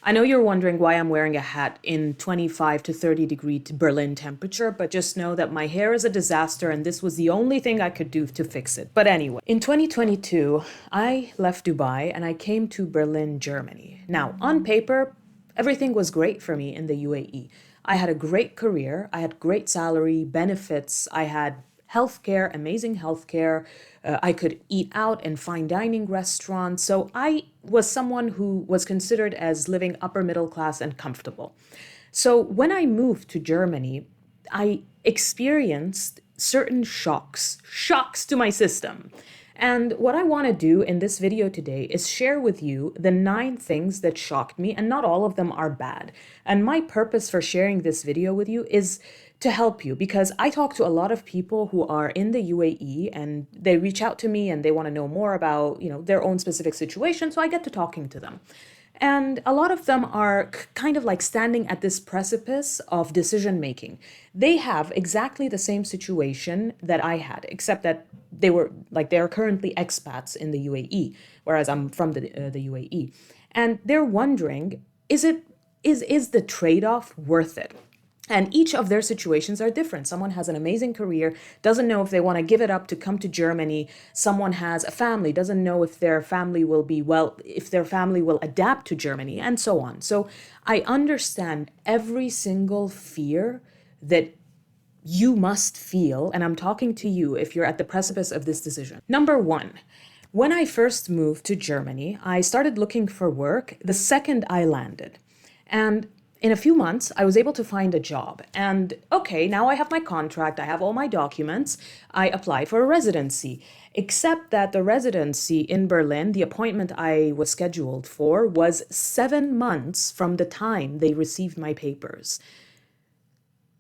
I know you're wondering why I'm wearing a hat in 25 to 30 degree Berlin temperature, but just know that my hair is a disaster and this was the only thing I could do to fix it. But anyway, in 2022, I left Dubai and I came to Berlin, Germany. Now, on paper, everything was great for me in the UAE. I had a great career, I had great salary, benefits, I had healthcare, amazing healthcare. I could eat out in fine dining restaurants. So I was someone who was considered as living upper middle class and comfortable. So when I moved to Germany, I experienced certain shocks to my system. And what I want to do in this video today is share with you the 9 things that shocked me, and not all of them are bad. And my purpose for sharing this video with you is to help you, because I talk to a lot of people who are in the UAE and they reach out to me and they want to know more about, their own specific situation, so I get to talking to them. And a lot of them are kind of like standing at this precipice of decision making. They have exactly the same situation that I had, except that they're currently expats in the UAE, whereas I'm from the UAE. And they're wondering, is the trade-off worth it? And each of their situations are different. Someone has an amazing career, doesn't know if they want to give it up to come to Germany. Someone has a family, doesn't know if their family will if their family will adapt to Germany, and so on. So I understand every single fear that you must feel, and I'm talking to you if you're at the precipice of this decision. Number 1, when I first moved to Germany, I started looking for work the second I landed. And in a few months, I was able to find a job. And okay, now I have my contract, I have all my documents, I applied for a residency. Except that the residency in Berlin, the appointment I was scheduled for, was 7 months from the time they received my papers.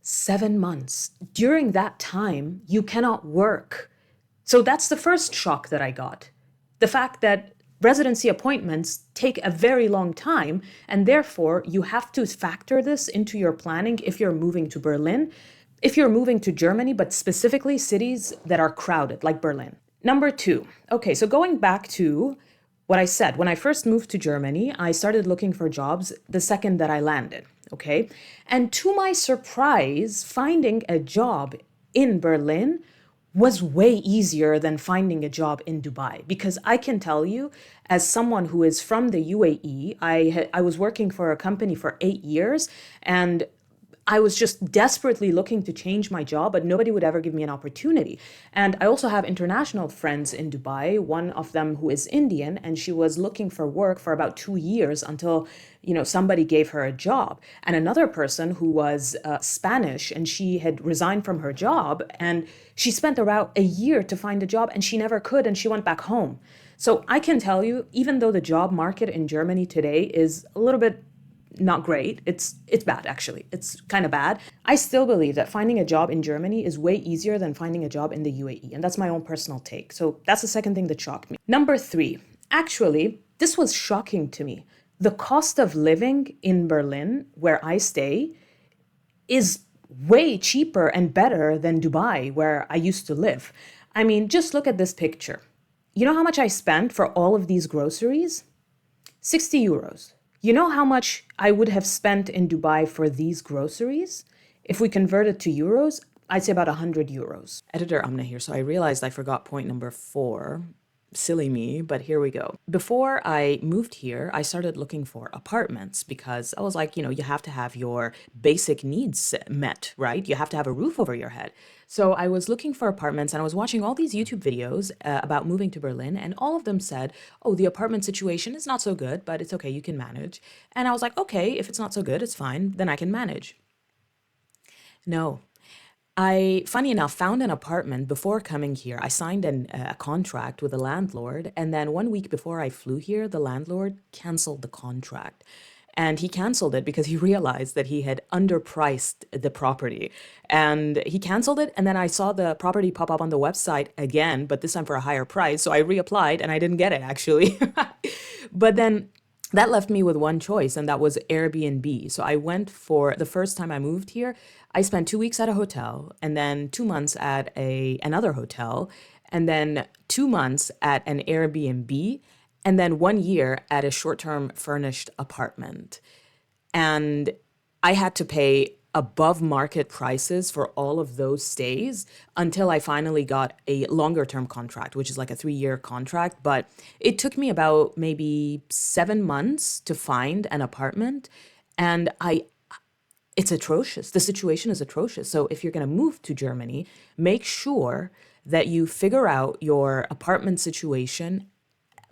7 months. During that time, you cannot work. So that's the first shock that I got. The fact that residency appointments take a very long time, and therefore you have to factor this into your planning if you're moving to Berlin, if you're moving to Germany, but specifically cities that are crowded, like Berlin. Number 2, okay, so going back to what I said, when I first moved to Germany, I started looking for jobs the second that I landed, okay? And to my surprise, finding a job in Berlin was way easier than finding a job in Dubai, because I can tell you, as someone who is from the UAE, I was working for a company for 8 years, and I was just desperately looking to change my job, but nobody would ever give me an opportunity. And I also have international friends in Dubai, one of them who is Indian, and she was looking for work for about 2 years until, somebody gave her a job. And another person who was Spanish, and she had resigned from her job, and she spent around a year to find a job, and she never could, and she went back home. So I can tell you, even though the job market in Germany today is a little bit not great. It's bad, actually. It's kind of bad. I still believe that finding a job in Germany is way easier than finding a job in the UAE. And that's my own personal take. So that's the second thing that shocked me. Number 3, actually, this was shocking to me. The cost of living in Berlin, where I stay, is way cheaper and better than Dubai, where I used to live. I mean, just look at this picture. You know how much I spent for all of these groceries? 60 euros. You know how much I would have spent in Dubai for these groceries? If we convert it to euros, I'd say about 100 euros. Editor Amnah here. So I realized I forgot point number 4. Silly me, but here we go. Before I moved here, I started looking for apartments because I was like, you have to have your basic needs met, right? You have to have a roof over your head. So I was looking for apartments and I was watching all these YouTube videos about moving to Berlin, and all of them said, oh, the apartment situation is not so good, but it's okay, you can manage. And I was like, okay, if it's not so good, it's fine, then I can manage. No. I, funny enough, found an apartment before coming here. I signed a contract with a landlord, and then 1 week before I flew here, the landlord canceled the contract. And he canceled it because he realized that he had underpriced the property. And he canceled it, and then I saw the property pop up on the website again, but this time for a higher price. So I reapplied, and I didn't get it, actually. But then that left me with one choice, and that was Airbnb. So I went for the first time I moved here. I spent 2 weeks at a hotel, and then 2 months at another hotel, and then 2 months at an Airbnb. and then 1 year at a short-term furnished apartment. And I had to pay above market prices for all of those stays until I finally got a longer term contract, which is like a 3 year contract. But it took me about maybe 7 months to find an apartment. And it's atrocious. The situation is atrocious. So if you're going to move to Germany, make sure that you figure out your apartment situation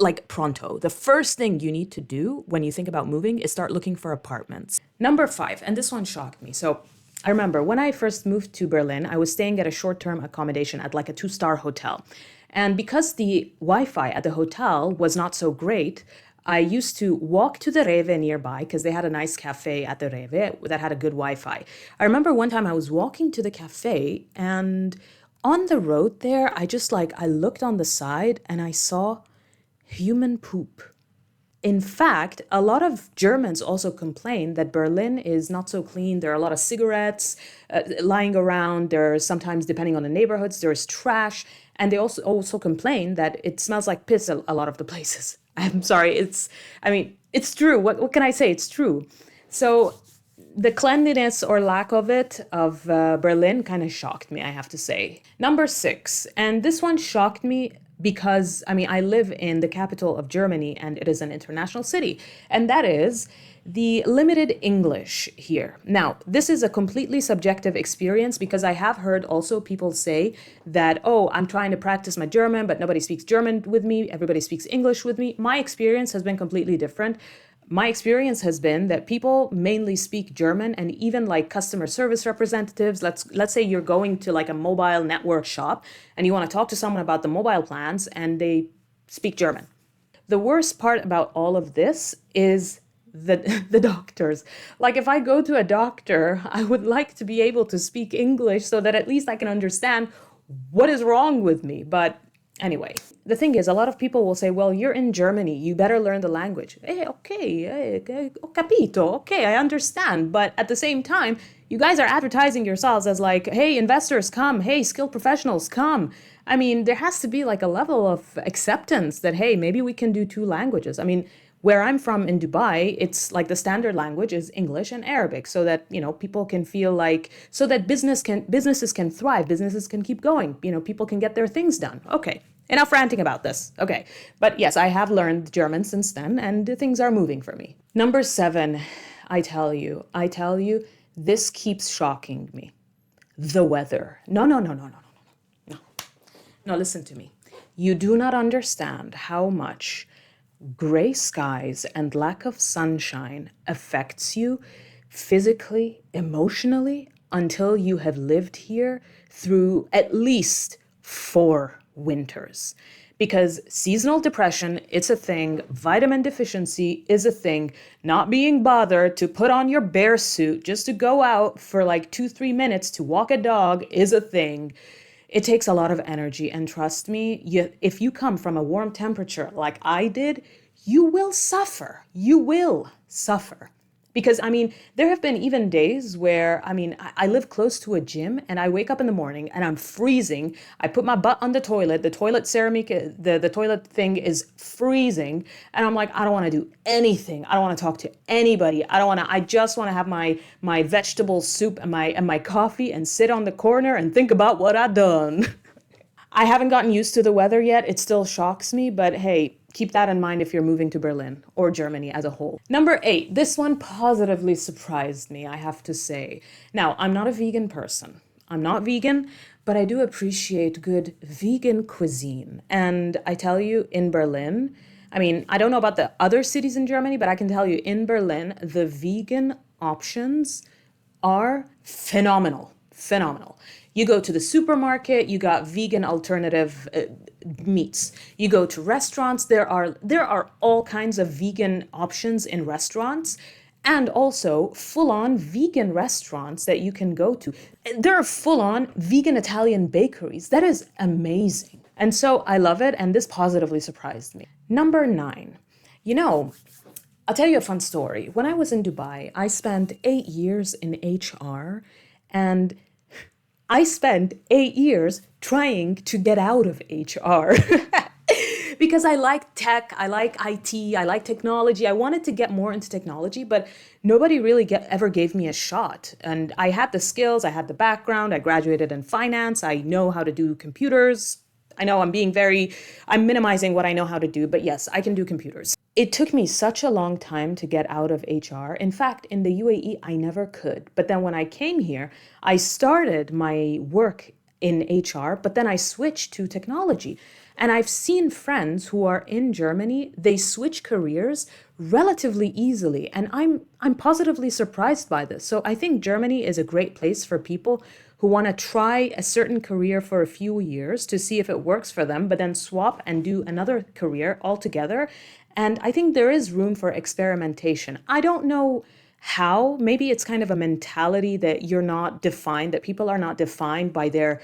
like pronto. The first thing you need to do when you think about moving is start looking for apartments. Number 5, and this one shocked me. So I remember when I first moved to Berlin, I was staying at a short-term accommodation at like a 2-star hotel. And because the Wi-Fi at the hotel was not so great, I used to walk to the Rewe nearby because they had a nice cafe at the Rewe that had a good Wi-Fi. I remember one time I was walking to the cafe, and on the road there, I looked on the side and I saw human poop. In fact, a lot of Germans also complain that Berlin is not so clean. There are a lot of cigarettes lying around. There's sometimes, depending on the neighborhoods, there's trash. And they also complain that it smells like piss a lot of the places. I'm sorry, it's true. What can I say? It's true. So the cleanliness or lack of it of Berlin kind of shocked me, I have to say. Number 6, and this one shocked me because, I live in the capital of Germany and it is an international city, and that is the limited English here. Now, this is a completely subjective experience because I have heard also people say that, oh, I'm trying to practice my German, but nobody speaks German with me. Everybody speaks English with me. My experience has been completely different. My experience has been that people mainly speak German, and even like customer service representatives, let's say you're going to like a mobile network shop and you want to talk to someone about the mobile plans and they speak German. The worst part about all of this is the doctors. Like if I go to a doctor, I would like to be able to speak English so that at least I can understand what is wrong with me. But anyway, the thing is, a lot of people will say, well, you're in Germany, you better learn the language. Ho capito, okay, I understand. But at the same time, you guys are advertising yourselves as like, hey, investors, come. Hey, skilled professionals, come. There has to be like a level of acceptance that, hey, maybe we can do 2 languages. Where I'm from in Dubai, it's like the standard language is English and Arabic so that, people can feel like, so that businesses can thrive, businesses can keep going, people can get their things done. Okay, enough ranting about this. Okay, but yes, I have learned German since then and things are moving for me. Number 7, I tell you, this keeps shocking me. The weather. No. No, listen to me. You do not understand how much gray skies and lack of sunshine affects you physically, emotionally, until you have lived here through at least 4 winters. Because seasonal depression, it's a thing. Vitamin deficiency is a thing. Not being bothered to put on your bear suit just to go out for like 2-3 minutes to walk a dog is a thing. It takes a lot of energy, and trust me, if you come from a warm temperature like I did, you will suffer. You will suffer. Because, there have been even days where, I live close to a gym and I wake up in the morning and I'm freezing. I put my butt on the toilet ceramic, the toilet thing is freezing. And I'm like, I don't want to do anything. I don't want to talk to anybody. I just want to have my vegetable soup and my coffee and sit on the corner and think about what I've done. I haven't gotten used to the weather yet. It still shocks me, but hey, keep that in mind if you're moving to Berlin or Germany as a whole. Number 8, this one positively surprised me, I have to say. Now, I'm not a vegan person. I'm not vegan, but I do appreciate good vegan cuisine. And I tell you, in Berlin, I don't know about the other cities in Germany, but I can tell you in Berlin, the vegan options are phenomenal. Phenomenal. You go to the supermarket, you got vegan alternative meats. You go to restaurants, there are all kinds of vegan options in restaurants, and also full-on vegan restaurants that you can go to. There are full-on vegan Italian bakeries. That is amazing. And so I love it, and this positively surprised me. Number 9. I'll tell you a fun story. When I was in Dubai, I spent 8 years in HR, and I spent 8 years trying to get out of HR because I like tech, I like IT, I like technology. I wanted to get more into technology, but nobody really ever gave me a shot. And I had the skills, I had the background, I graduated in finance, I know how to do computers. I know I'm minimizing what I know how to do, but yes, I can do computers. It took me such a long time to get out of HR. In fact, in the UAE, I never could. But then when I came here, I started my work in HR, but then I switched to technology. And I've seen friends who are in Germany, they switch careers relatively easily. And I'm positively surprised by this. So I think Germany is a great place for people who want to try a certain career for a few years to see if it works for them, but then swap and do another career altogether. And I think there is room for experimentation. I don't know how. Maybe it's kind of a mentality that you're not defined, that people are not defined by their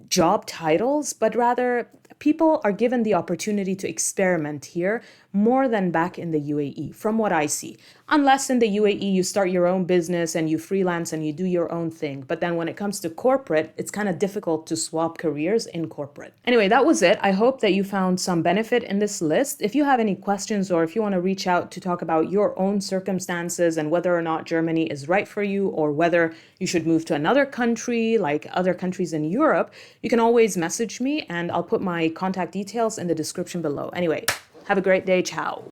job titles, but rather people are given the opportunity to experiment here more than back in the UAE, from what I see. Unless in the UAE you start your own business and you freelance and you do your own thing. But then when it comes to corporate, it's kind of difficult to swap careers in corporate. Anyway, that was it. I hope that you found some benefit in this list. If you have any questions or if you want to reach out to talk about your own circumstances and whether or not Germany is right for you or whether you should move to another country like other countries in Europe, you can always message me and I'll put my contact details in the description below. Anyway, have a great day. Ciao.